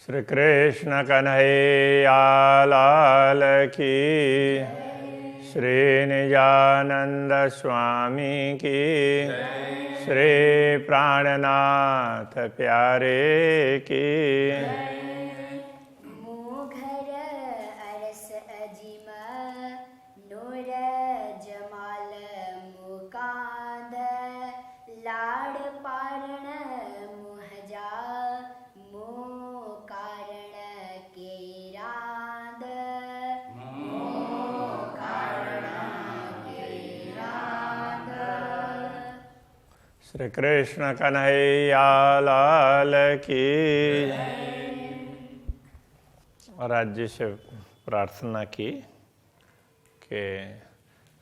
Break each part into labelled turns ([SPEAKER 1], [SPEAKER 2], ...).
[SPEAKER 1] श्री कृष्ण कन्हैया लाल की, श्री निजानंद स्वामी की, श्री प्राणनाथ प्यारे की।
[SPEAKER 2] मुघर अरस अजिम नूर जमाल मुकांद लाड़ पारण मुहजा मुकारण के रांद
[SPEAKER 1] श्री कृष्ण कन्हैया लाल की। और आज जी से प्रार्थना की कि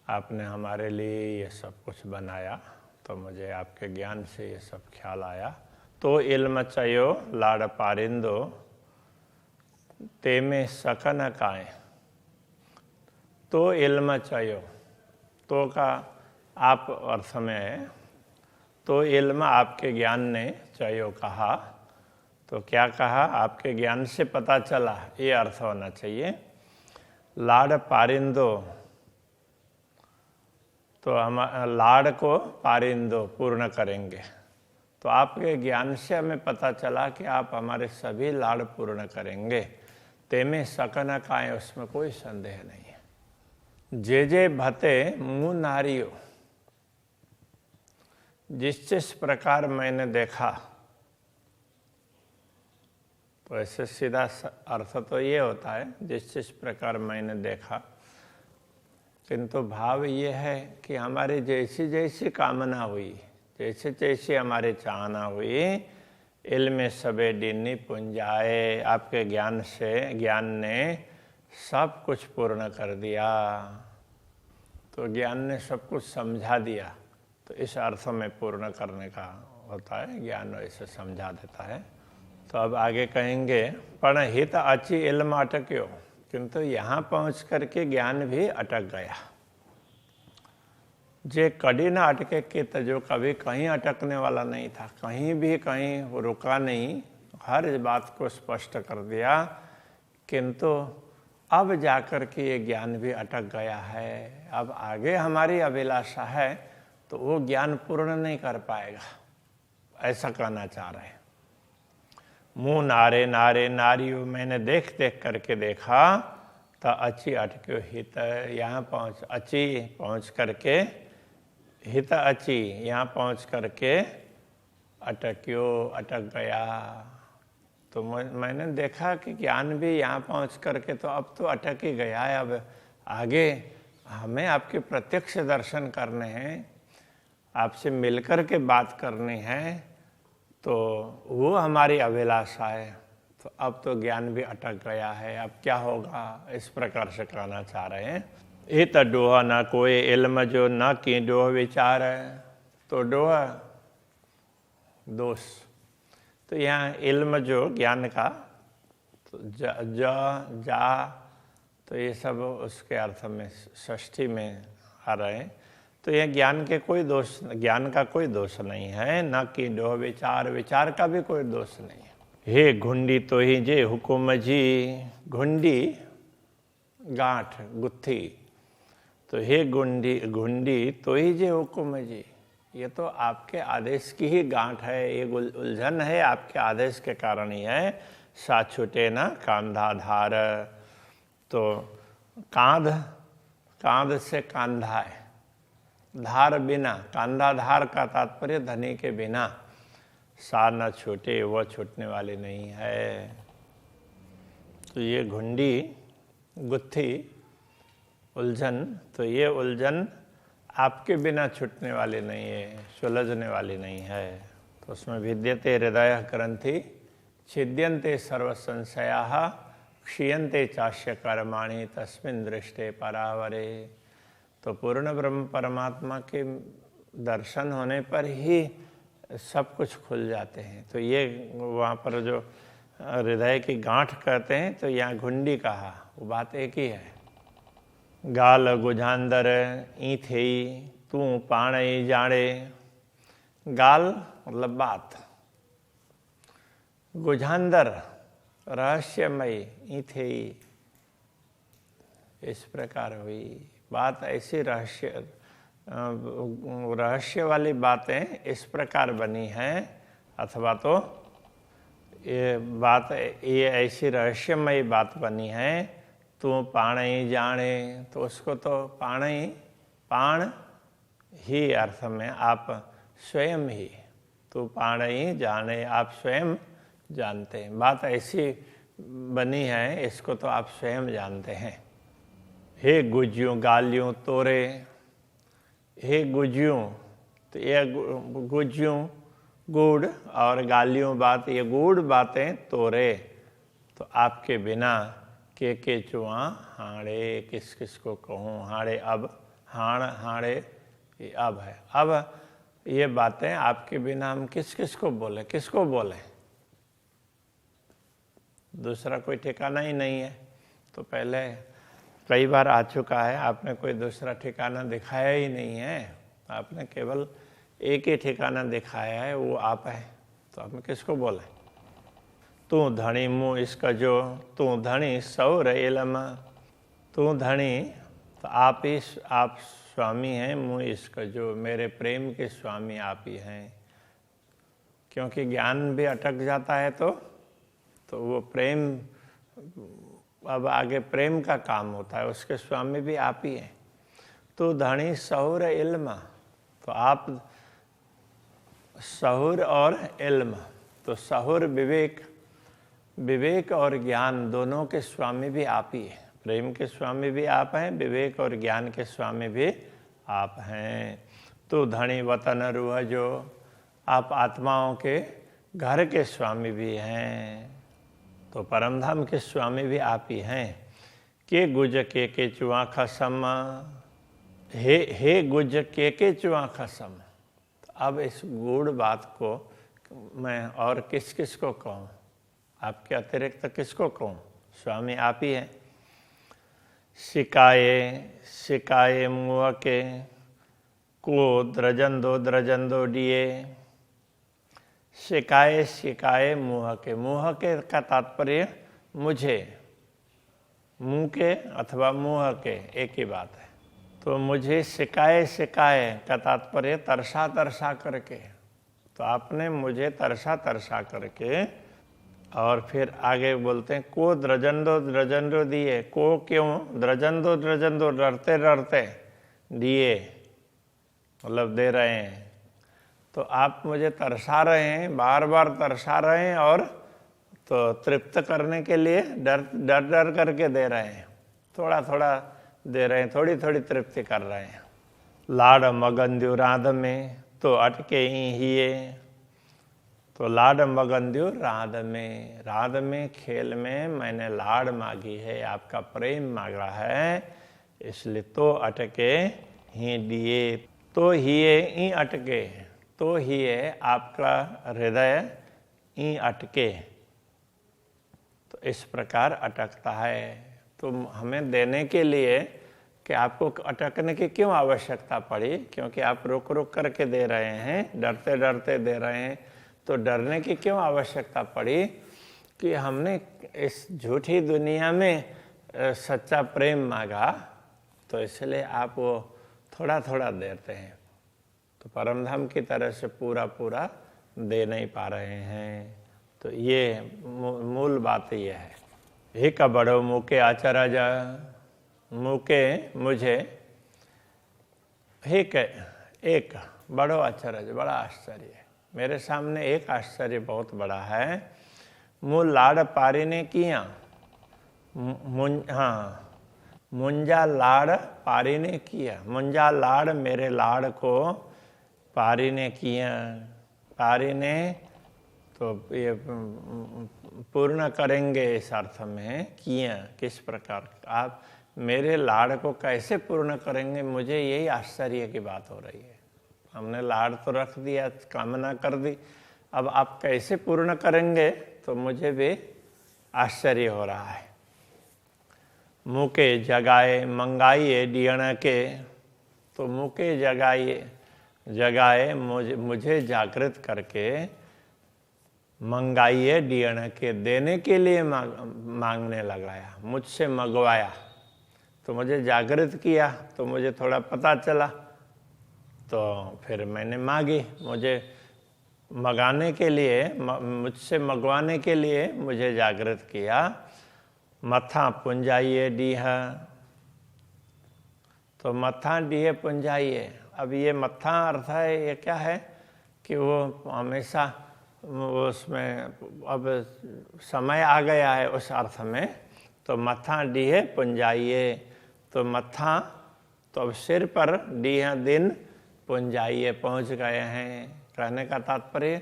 [SPEAKER 1] आपने हमारे लिए ये सब कुछ बनाया, तो मुझे आपके ज्ञान से ये सब ख्याल आया। तो इल्म चयो लाड़ पारिंदो ते में सकन काए। तो इल्म चयो, तो का आप अर्थ में है। तो इल्म आपके ज्ञान ने चयो कहा, तो क्या कहा? आपके ज्ञान से पता चला, ये अर्थ होना चाहिए। लाड़ पारिंदो, तो हम लाड़ को पारिंदो पूर्ण करेंगे। तो आपके ज्ञान से हमें पता चला कि आप हमारे सभी लाड़ पूर्ण करेंगे। तेमें सकन काए, उसमें कोई संदेह नहीं है। जे भते मुँह नारियो, जिस प्रकार मैंने देखा, तो ऐसे सीधा अर्थ तो ये होता है जिस प्रकार मैंने देखा, किंतु भाव ये है कि हमारी जैसी जैसी कामना हुई, जैसे जैसी हमारी चाहना हुई, इल्म सबे डिन्नी पुंजाए, आपके ज्ञान से ज्ञान ने सब कुछ पूर्ण कर दिया। तो ज्ञान ने सब कुछ समझा दिया, तो इस अर्थ में पूर्ण करने का होता है, ज्ञान ऐसे समझा देता है। तो अब आगे कहेंगे, पण हित अची इल्म अटक्यो, किंतु यहाँ पहुँच करके ज्ञान भी अटक गया। जे कड़ी ना अटके कित, जो कभी कहीं अटकने वाला नहीं था, कहीं भी कहीं रुका नहीं, हर इस बात को स्पष्ट कर दिया, किंतु अब जाकर के ये ज्ञान भी अटक गया है। अब आगे हमारी अभिलाषा है तो वो ज्ञान पूर्ण नहीं कर पाएगा, ऐसा कहना चाह रहे हैं। मुँह नारे नारे नारियों, मैंने देख देख करके देखा, तो अच्छी अटक्यो हित, यहाँ पहुँच अच्छी पहुँच करके, हित अच्छी यहाँ पहुँच करके अटक्यो अटक गया। तो मैंने देखा कि ज्ञान भी यहाँ पहुँच करके तो अब तो अटक ही गया है। अब आगे हमें आपके प्रत्यक्ष दर्शन करने हैं, आपसे मिलकर के बात करनी है, तो वो हमारी अभिलाषा है। तो अब तो ज्ञान भी अटक गया है, अब क्या होगा, इस प्रकार से कहना चाह रहे हैं। ये तो डोह न कोई इल्म जो न की डोह विचार है। तो डोह दोष, तो यहाँ इल्म जो ज्ञान का, तो जा, तो ये सब उसके अर्थ में षष्ठी में आ रहे हैं। तो यह ज्ञान के कोई दोष, ज्ञान का कोई दोष नहीं है, न कि डोह विचार, विचार का भी कोई दोष नहीं है। हे घुंडी तो ही जे हुकुम जी, घुंडी गांठ गुत्थी, तो हे घुंडी तो ही जे हुकुम जी, ये तो आपके आदेश की ही गांठ है, ये उलझन है आपके आदेश के कारण ही है। सा छूटे न कांधा धार, तो कांध से कांधा है, धार बिना, कांधा धार का तात्पर्य धनी के बिना। सा न छूटे, वह छूटने वाली नहीं है। तो ये घुंडी गुत्थी उलझन, तो ये उलझन आपके बिना छूटने वाली नहीं है, सुलझने वाली नहीं है। तो उसमें विद्यते हृदय ग्रंथि छिद्यन्ते सर्व संशयाः क्षीयन्ते चास्य कर्माणि तस्मिन् दृष्टे परावरे। तो पूर्ण ब्रह्म परमात्मा के दर्शन होने पर ही सब कुछ खुल जाते हैं। तो ये वहाँ पर जो हृदय की गांठ कहते हैं, तो यहाँ घुंडी कहा, वो बात एक ही है। गाल गुझांदर ईथे तू पाणे जाने, गाल मतलब बात, गुझांदर रहस्यमयी ही थे। इस प्रकार हुई बात, ऐसी रहस्य वाली बातें इस प्रकार बनी हैं, अथवा तो ये ऐसी रहस्यमयी बात बनी है। तू पाण ही जाने, तो उसको तो पाण ही अर्थ में आप स्वयं ही, तू पाण ही जाने, आप स्वयं जानते हैं। बात ऐसी बनी है, इसको तो आप स्वयं जानते हैं। हे गुज्यूं गालियों तोरे, हे गुज्यूं, तो ये गुज्यूं गूढ़ और गालियों बात, ये गूढ़ बातें तोरे, तो आपके बिना के चुआ हाड़े, किस किस को कहूँ। हाड़े अब, हाड़े ये अब है। अब ये बातें आपके बिना हम किस किस को बोले, किसको बोले, दूसरा कोई ठिकाना ही नहीं है। तो पहले कई बार आ चुका है, आपने कोई दूसरा ठिकाना दिखाया ही नहीं है, आपने केवल एक ही ठिकाना दिखाया है, वो आप है। तो आप किसको बोले। तू धनी मुँह इसका जो, तू धनी सौर इलम, तू धनी, तो आप स्वामी हैं, मुँह इसका जो, मेरे प्रेम के स्वामी आप ही हैं। क्योंकि ज्ञान भी अटक जाता है तो वो प्रेम, अब आगे प्रेम का काम होता है, उसके स्वामी भी आप ही हैं। तो धनी सहूर इल्म, तो आप सहूर और इल्म, तो सहूर विवेक और ज्ञान दोनों के स्वामी भी आप ही हैं। प्रेम के स्वामी भी आप हैं, विवेक और ज्ञान के स्वामी भी आप हैं। तो धनी वतन रूह जो, आप आत्माओं के घर के स्वामी भी हैं, तो परमधाम के स्वामी भी आप ही हैं। के गुज के चुआ खसम, हे गुज के चुआ खसम। तो अब इस गूढ़ बात को मैं और किस किस को कहूँ, आपके अतिरिक्त किसको कहूँ, स्वामी आप ही हैं। सिकाए मुँह के को द्रजन दो दिए। सिकाए मुँह के का तात्पर्य मुझे, मुँह के अथवा मुँह के एक ही बात है। तो मुझे सिकाए का तात्पर्य तरसा करके, तो आपने मुझे तरसा करके, और फिर आगे बोलते हैं को द्रजन दो दिए। को क्यों, द्रजन दो डरते दिए, मतलब दे रहे हैं। तो आप मुझे तरसा रहे हैं, बार बार तरसा रहे हैं, और तो तृप्त करने के लिए डर करके दे रहे हैं, थोड़ा दे रहे हैं, थोड़ी तृप्ति कर रहे हैं। लाड मगंद्यु राध में, तो अटके ही, तो लाड मगंद्यु राध में खेल में मैंने लाड मांगी है, आपका प्रेम मांगा है, इसलिए तो अटके ही दिए। तो ही अटके, तो ही आपका हृदय ही अटके, तो इस प्रकार अटकता है। तो हमें देने के लिए कि आपको अटकने की क्यों आवश्यकता पड़ी, क्योंकि आप रुक करके दे रहे हैं, डरते दे रहे हैं। तो डरने की क्यों आवश्यकता पड़ी कि हमने इस झूठी दुनिया में सच्चा प्रेम मांगा, तो इसलिए आप वो थोड़ा देते हैं। तो परमधाम की तरह से पूरा दे नहीं पा रहे हैं। तो ये मूल बात ये है। हे का बड़ो मुके आचार्य, मुके मुझे, हे के एक बड़ो आचार्य, बड़ा आश्चर्य, मेरे सामने एक आश्चर्य बहुत बड़ा है। मूल लाड पारी ने किया, मुंजा लाड पारी ने किया, मुंजा लाड मेरे लाड को पारी ने किया। पारी ने तो ये पूर्ण करेंगे इस अर्थ में, किया किस प्रकार, आप मेरे लाड को कैसे पूर्ण करेंगे, मुझे यही आश्चर्य की बात हो रही है। हमने लाड तो रख दिया, कामना कर दी, अब आप कैसे पूर्ण करेंगे, तो मुझे भी आश्चर्य हो रहा है। मुके जगाए मंगाइए डियण के, तो मुके जगाए मुझे जागृत करके मंगाइए डियण के, देने के लिए मांगने लगाया, मुझसे मंगवाया। तो मुझे जागृत किया, तो मुझे थोड़ा पता चला, तो फिर मैंने मांगी। मुझे मंगाने के लिए, मुझसे मंगवाने के लिए मुझे जागृत किया। मथा पुंजाइए डीह, तो मथा डीह पुंजाइए। अब ये मथा अर्थ है, ये क्या है कि वो हमेशा उसमें अब समय आ गया है उस अर्थ में। तो मथा डीह पुंजाइए, तो मथा तो अब सिर पर, डीह दिन, पुंजाइए पहुंच गए हैं। कहने का तात्पर्य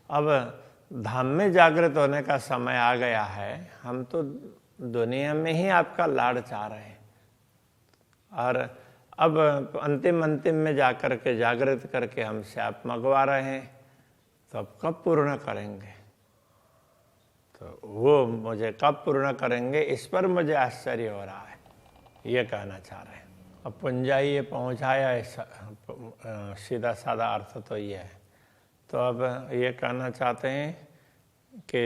[SPEAKER 1] अब धाम में जागृत होने का समय आ गया है। हम तो दुनिया में ही आपका लाड़ चाह रहे हैं, और अब अंतिम में जाकर के जागृत करके हमसे आप मंगवा रहे हैं, तो अब कब पूर्ण करेंगे? तो वो मुझे कब पूर्ण करेंगे, इस पर मुझे आश्चर्य हो रहा है, ये कहना चाह रहे हैं। अब पुंजाइए पहुँचाया, सीधा साधा अर्थ तो ये है। तो अब ये कहना चाहते हैं कि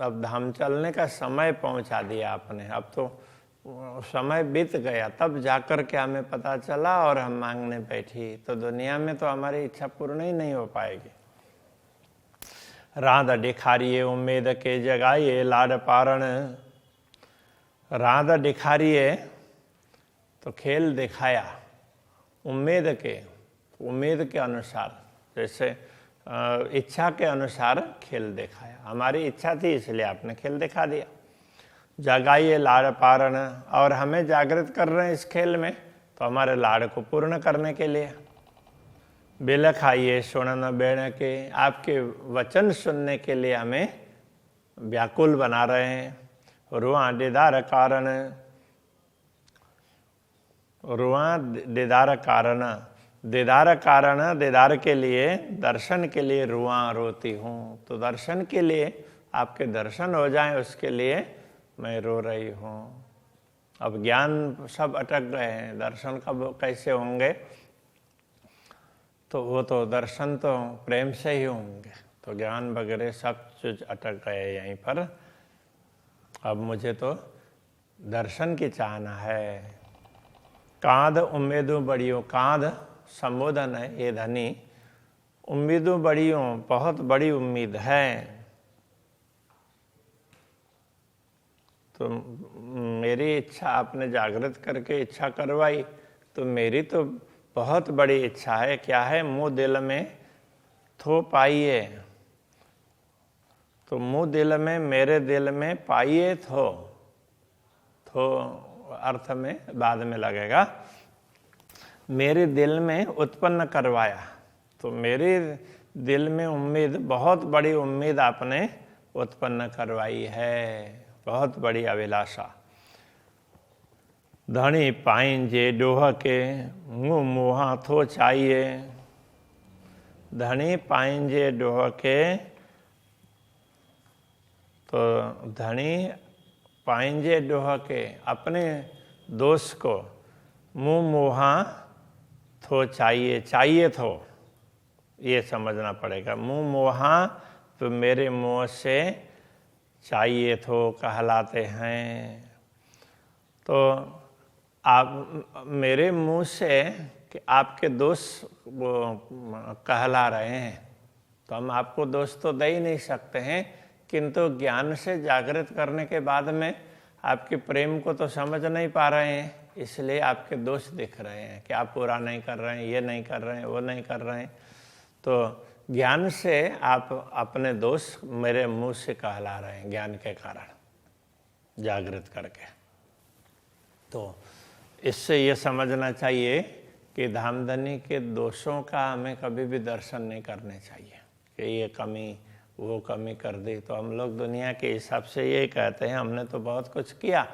[SPEAKER 1] अब धाम चलने का समय पहुंचा दिया आपने। अब तो समय बीत गया, तब जाकर के हमें पता चला और हम मांगने बैठी, तो दुनिया में तो हमारी इच्छा पूर्ण ही नहीं हो पाएगी। राध दिखारिए उम्मीद के जगाइए लाड पारण, राध दिखारिए तो खेल दिखाया, उम्मीद के अनुसार, जैसे इच्छा के अनुसार खेल दिखाया। हमारी इच्छा थी इसलिए आपने खेल दिखा दिया। जगाइए लाड़ पारण, और हमें जागृत कर रहे हैं इस खेल में, तो हमारे लाड़ को पूर्ण करने के लिए। बिल खाइए सुनन बेण के, आपके वचन सुनने के लिए हमें व्याकुल बना रहे हैं। रुआ दीदार कारण, रुआ दीदार कारण, दीदार कारण, दीदार के लिए, दर्शन के लिए रुआ रोती हूँ। तो दर्शन के लिए, आपके दर्शन हो जाएं उसके लिए मैं रो रही हूँ। अब ज्ञान सब अटक गए हैं, दर्शन कब कैसे होंगे? तो वो तो दर्शन तो प्रेम से ही होंगे, तो ज्ञान वगैरह सब चीज अटक गए यहीं पर। अब मुझे तो दर्शन की चाहना है। कांध उम्मीदों बड़ियों, कांध संबोधन है ये धनी, उम्मीदों बड़ियों, बहुत बड़ी उम्मीद है। तो मेरी इच्छा आपने जागृत करके इच्छा करवाई, तो मेरी तो बहुत बड़ी इच्छा है। क्या है? मुँह दिल में थो पाइए, तो मुँह दिल में, मेरे दिल में पाइए थो अर्थ में बाद में लगेगा। मेरे दिल में उत्पन्न करवाया, तो मेरे दिल में उम्मीद, बहुत बड़ी उम्मीद आपने उत्पन्न करवाई है, बहुत बड़ी अभिलाषा। धनी पाइंजे डोह के, मुँह मुहा थो चाहिए। धनी पाइंजे डोह के, तो धनी पाइंजे डोह के, अपने दोष को मुँह मुहा थो चाहिए, चाहिए थो, ये समझना पड़ेगा। मुँह मुहा तो मेरे मुँह से चाहिए थो कहलाते हैं। तो आप मेरे मुँह से कि आपके दोष वो कहला रहे हैं, तो हम आपको दोष तो दे ही नहीं सकते हैं, किंतु ज्ञान से जागृत करने के बाद में आपके प्रेम को तो समझ नहीं पा रहे हैं, इसलिए आपके दोष दिख रहे हैं कि आप पूरा नहीं कर रहे हैं, ये नहीं कर रहे हैं, वो नहीं कर रहे हैं। तो ज्ञान से आप अपने दोष मेरे मुंह से कहला रहे हैं, ज्ञान के कारण जागृत करके। तो इससे ये समझना चाहिए कि धामधनी के दोषों का हमें कभी भी दर्शन नहीं करने चाहिए कि ये कमी, वो कमी कर दी। तो हम लोग दुनिया के हिसाब से ये कहते हैं हमने तो बहुत कुछ किया,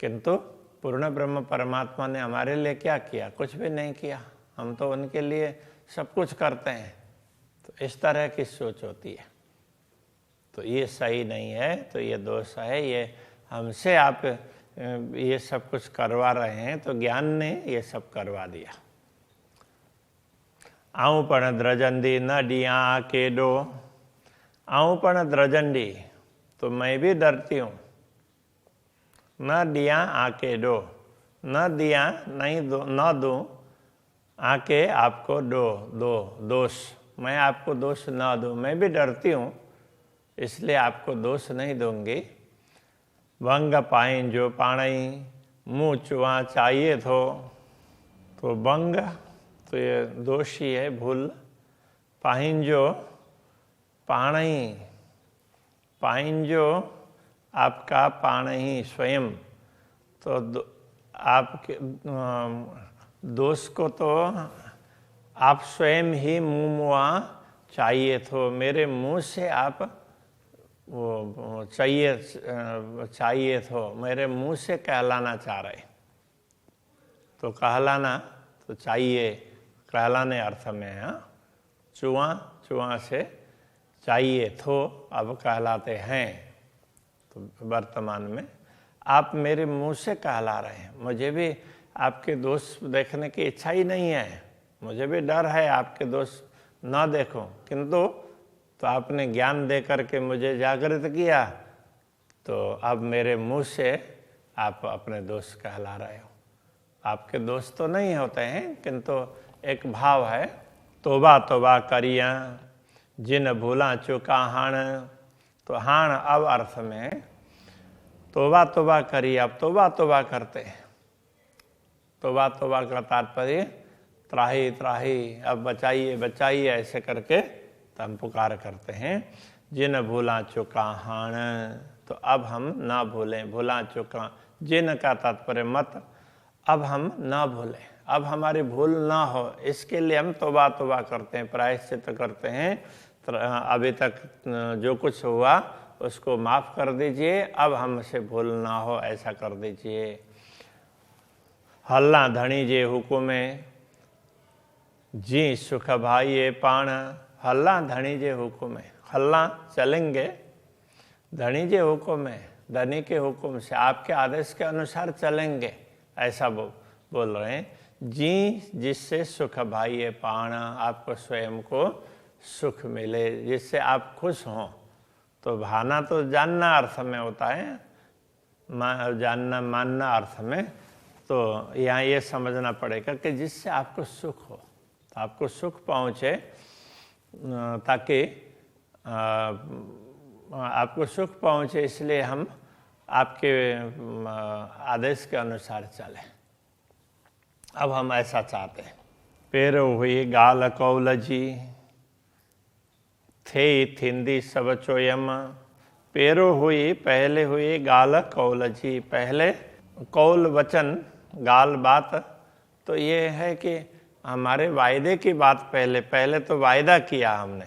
[SPEAKER 1] किंतु पूर्ण ब्रह्म परमात्मा ने हमारे लिए क्या किया? कुछ भी नहीं किया। हम तो उनके लिए सब कुछ करते हैं। तो इस तरह की सोच होती है, तो ये सही नहीं है, तो ये दोष है। ये हमसे आप ये सब कुछ करवा रहे हैं, तो ज्ञान ने ये सब करवा दिया। आऊं पण द्रजंदी न डिया के डो, आऊं पण द्रजंडी, तो मैं भी डरती हूँ। न दिया आके दो, न दिया नहीं दो, न दूं आके आपको दो दोष, मैं आपको दोष न दूं, मैं भी डरती हूँ, इसलिए आपको दोष नहीं दूंगी। भंग पाई जो पाणई, मुँह चुआ चाहिए तो भंग तो ये दोष ही है, भूल। पाहिंजो पाणई, पाहिंजो आपका पाणई स्वयं, तो आपके दोष को तो आप स्वयं ही मुँह मुआ चाहिए तो, मेरे मुँह से आप वो चाहिए तो, मेरे मुँह से कहलाना चाह रहे। तो कहलाना तो चाहिए, कहलाने अर्थ में है। चुआ से चाहिए तो अब कहलाते हैं। तो वर्तमान में आप मेरे मुंह से कहला रहे हैं। मुझे भी आपके दोष देखने की इच्छा ही नहीं है, मुझे भी डर है आपके दोष ना देखो, किंतु तो आपने ज्ञान दे करके मुझे जागृत किया, तो अब मेरे मुंह से आप अपने दोष कहला रहे हो। आपके दोष तो नहीं होते हैं, किंतु एक भाव है, तोबा तोबा करिया जिन भूला चुका हाण। तो हाण अब अर्थ में तोबा तोबा करिए, अब तोबा तोबा करते हैं। तोबा तोबा का तात्पर्य त्राही त्राही, अब बचाइए बचाइए ऐसे करके तो हम पुकार करते हैं। जिन भूला चुका हाण, तो अब हम ना भूलें। भूला चुका, जिन का तात्पर्य मत, अब हम ना भूलें, अब हमारी भूल ना हो, इसके लिए हम तौबा तौबा करते हैं, प्रायश्चित करते हैं। अभी तक जो कुछ हुआ उसको माफ़ कर दीजिए, अब हमसे भूल ना हो ऐसा कर दीजिए। हल्ला धनी जे हुकुमे जी सुख भाई पाण। हल्ला धनी जे हुकुमे, हल्ला चलेंगे, धनी जे हुकुमे, धनी के हुक्म से, आपके आदेश के अनुसार चलेंगे, ऐसा बोल रहे हैं। जी जिससे सुख भाई पाण, आपको स्वयं को सुख मिले, जिससे आप खुश हों। तो भाना तो जानना अर्थ में होता है, जानना मानना अर्थ में। तो यहाँ ये समझना पड़ेगा कि जिससे आपको सुख हो, तो आपको सुख पहुँचे, ताकि आपको सुख पहुँचे, इसलिए हम आपके आदेश के अनुसार चलें। अब हम ऐसा चाहते हैं। पेरो हुई गाल कौल जी, थे थिंदी सब चोयम। पेरो हुई पहले हुई गाल कौल जी, पहले कौल वचन, गाल बात, तो ये है कि हमारे वायदे की बात पहले तो वायदा किया हमने।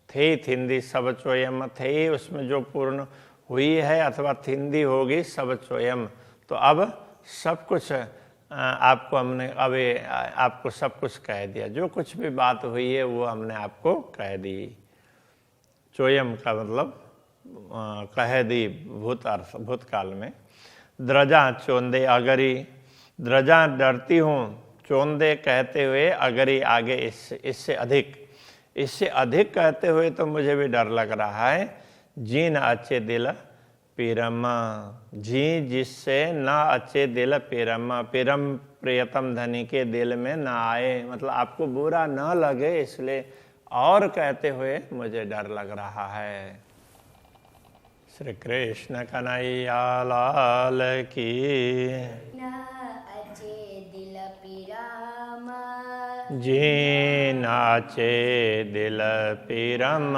[SPEAKER 1] थे थिंदी सब चोयम, थे उसमें जो पूर्ण हुई है अथवा थिंदी होगी सब चोयम, तो अब सब कुछ आपको हमने अभी आपको सब कुछ कह दिया, जो कुछ भी बात हुई है वो हमने आपको कह दी। चोयम का मतलब कह दी भूतकाल में। द्रजा चोंदे अगरी, द्रजा डरती हूँ, चोंदे कहते हुए, अगरी आगे इससे अधिक कहते हुए तो मुझे भी डर लग रहा है। जी न अच्छे दिल पीरम, जी जिससे ना अच्छे दिल पीरम, पीरम प्रियतम धनी के दिल में ना आए, मतलब आपको बुरा ना लगे, इसलिए और कहते हुए मुझे डर लग रहा है। श्री कृष्ण कन्हैया लाल की।
[SPEAKER 2] ना अच्छे दिल पीरम,
[SPEAKER 1] जी नाचे दिल पीरम।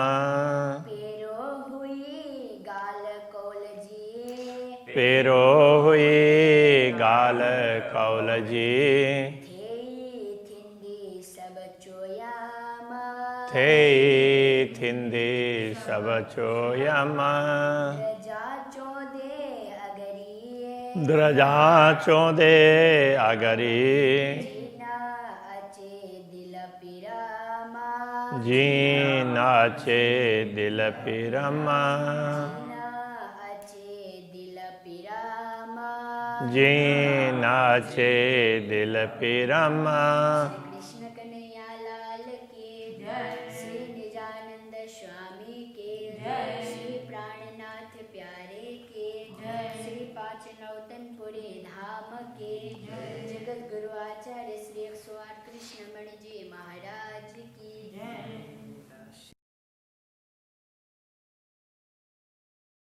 [SPEAKER 2] पेरो हुई गाल कौल जी,
[SPEAKER 1] पेरो हुई गाल कौल जी,
[SPEAKER 2] थे थिंदी सब चोयम,
[SPEAKER 1] थे थिंदी सब चोयम।
[SPEAKER 2] द्रजा चोदे अगरी,
[SPEAKER 1] द्रजा चोदे अगरी,
[SPEAKER 2] जीना अच्छे दिल पीरम,
[SPEAKER 1] जी नाचे दिल पीरम।
[SPEAKER 2] जीना अच्छे दिल पीरम।
[SPEAKER 1] जी नाचे दिल पीरम।
[SPEAKER 2] कृष्ण कन्हैया लाल की, श्री निजानंद स्वामी के पाँच नौतनपुरी धाम के जगत गुरु आचार्य श्री 108 कृष्णमणि जी महाराज की